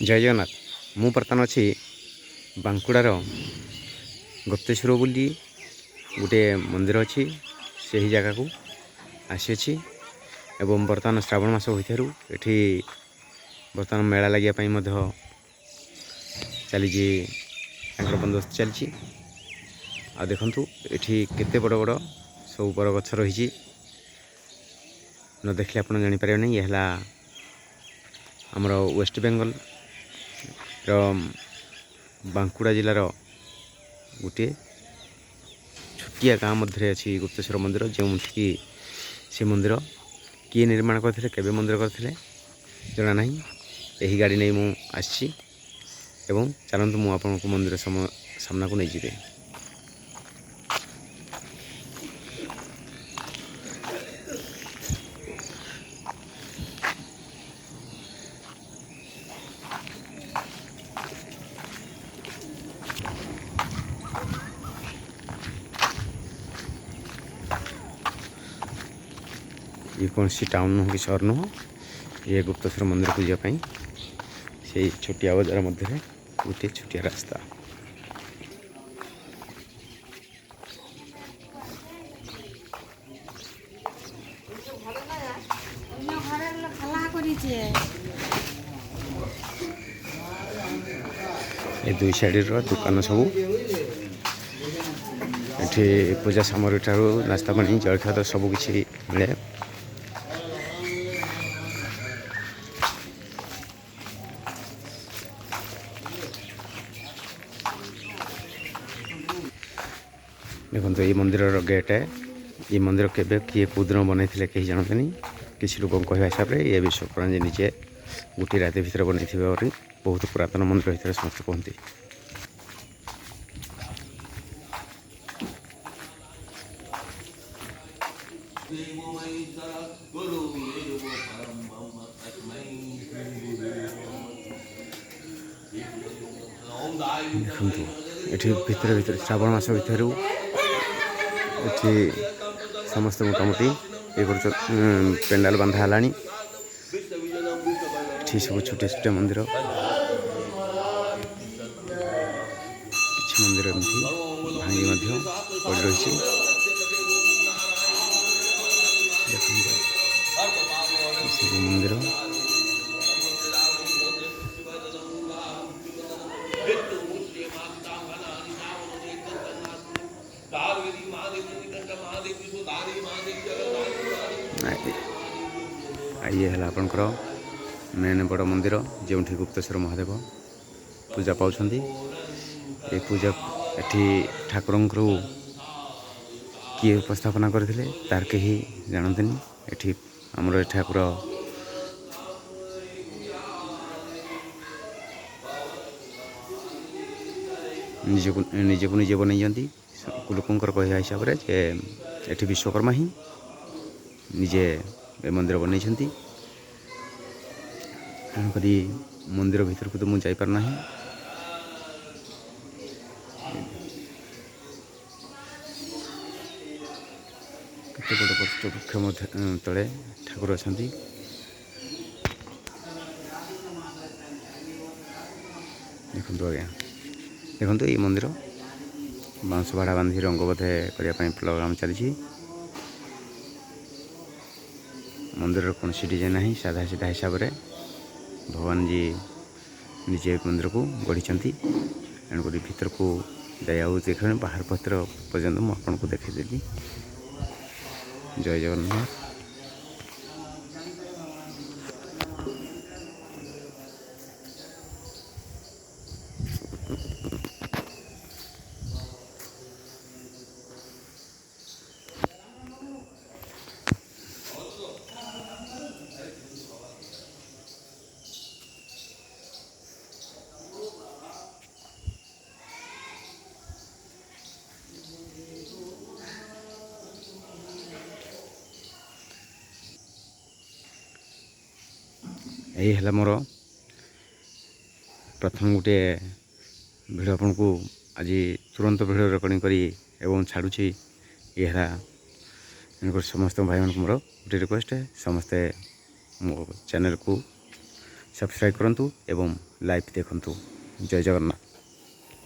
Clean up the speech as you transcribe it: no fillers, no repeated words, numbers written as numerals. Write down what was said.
जय जगन्नाथ। मु बर्तमान अच्छी बांकुड़ार गुप्तेश्वर बोली गोटे मंदिर अच्छी से ही जगह को आसी एवं बर्तमान श्रावण मास होइथारु एठी बर्तमान मेला लगिया चली बंदोबस्त चलती। आ देखंतु एठी केते बड़ बड़ सब बर गछ रही न देखले आपन जानि पारे नहीं। यहला हमर वेस्ट बेंगल बांकुड़ा जिलार गोटे छोटिया गाँ मध्य अच्छी गुप्तेश्वर मंदिर जो कि से मंदिर किए निर्माण करते केबे मंदिर करते जना ना। यही गाड़ी नहीं मु आसी एवं चलतु मु आपन को मंदिर सामना को नहीं जीवे। ये कौन सी टाउन नुह कि सहर नुह, ये गुप्तेश्वर मंदिर को जापाई से छोटिया बजार मध्य गोटे छोटिया रास्ता। ये दुई साइड दुकान सब ये पूजा सामग्री ठार नास्ता पानी जलखा तो सबकि मिले। देखो ये मंदिर गेट है। ये मंदिर केबे किए कौदिन बनई कहीं जानते नहीं। किसी लोक कह हिसाब से ये विश्व जे निजे गोटे राति भितर बनई बहुत पुरातन मंदिर होता समस्त कहते। देखु ये भितर भितर श्रावण मास भितर ये समस्त मोटामोटी ये पेंडाल बांधा है। सब छोटे छोटे मंदिर किसी मंदिर एमती भांगी पड़ रही। सब मंदिर ये है आपंकर मेन बड़ मंदिर जो गुप्तेश्वर महादेव पूजा पाँच। ये पूजा एठी ठाकुर किए उपस्थापना करते तार कहीं जानते एठी आमर ठाकुर निजको निजे बनई लोकंर कह हिसाब से एठी विश्वकर्मा ही निजे ए मंदिर बनई। तेणुक मंदिर भीतर को तो मुझे जापारना। केते बड़ वृक्ष तले ठाकुर अच्छा। देखो आज्ञा देखो ये मंदिर बांस भाड़ा बांधि रंग बोधे करने प्रोग्राम चली। मंदिर कौन सी डिजाइन ना साधा सीधा हिसाब से भगवान जी निजे मंदिर को गढ़ी। तेणुक भीतर को दया देख बाहर पत्र पर्यटन मुझे देखीदेली। जय जगन्नाथ। यही है मोर प्रथम गोटे भिड आपन को आज तुरंत भिड रेकर्डिंग करी एवं छाड़ुची। ये समस्त भाई मान मोर गोटे रिक्वेस्ट है समस्ते मो चैनल को ସବସ୍କ୍ରାଇବ୍ କରନ୍ତୁ ଏବଂ ଲାଇଭ୍ ଦେଖନ୍ତୁ। ଜୟ ଜଗନ୍ନାଥ।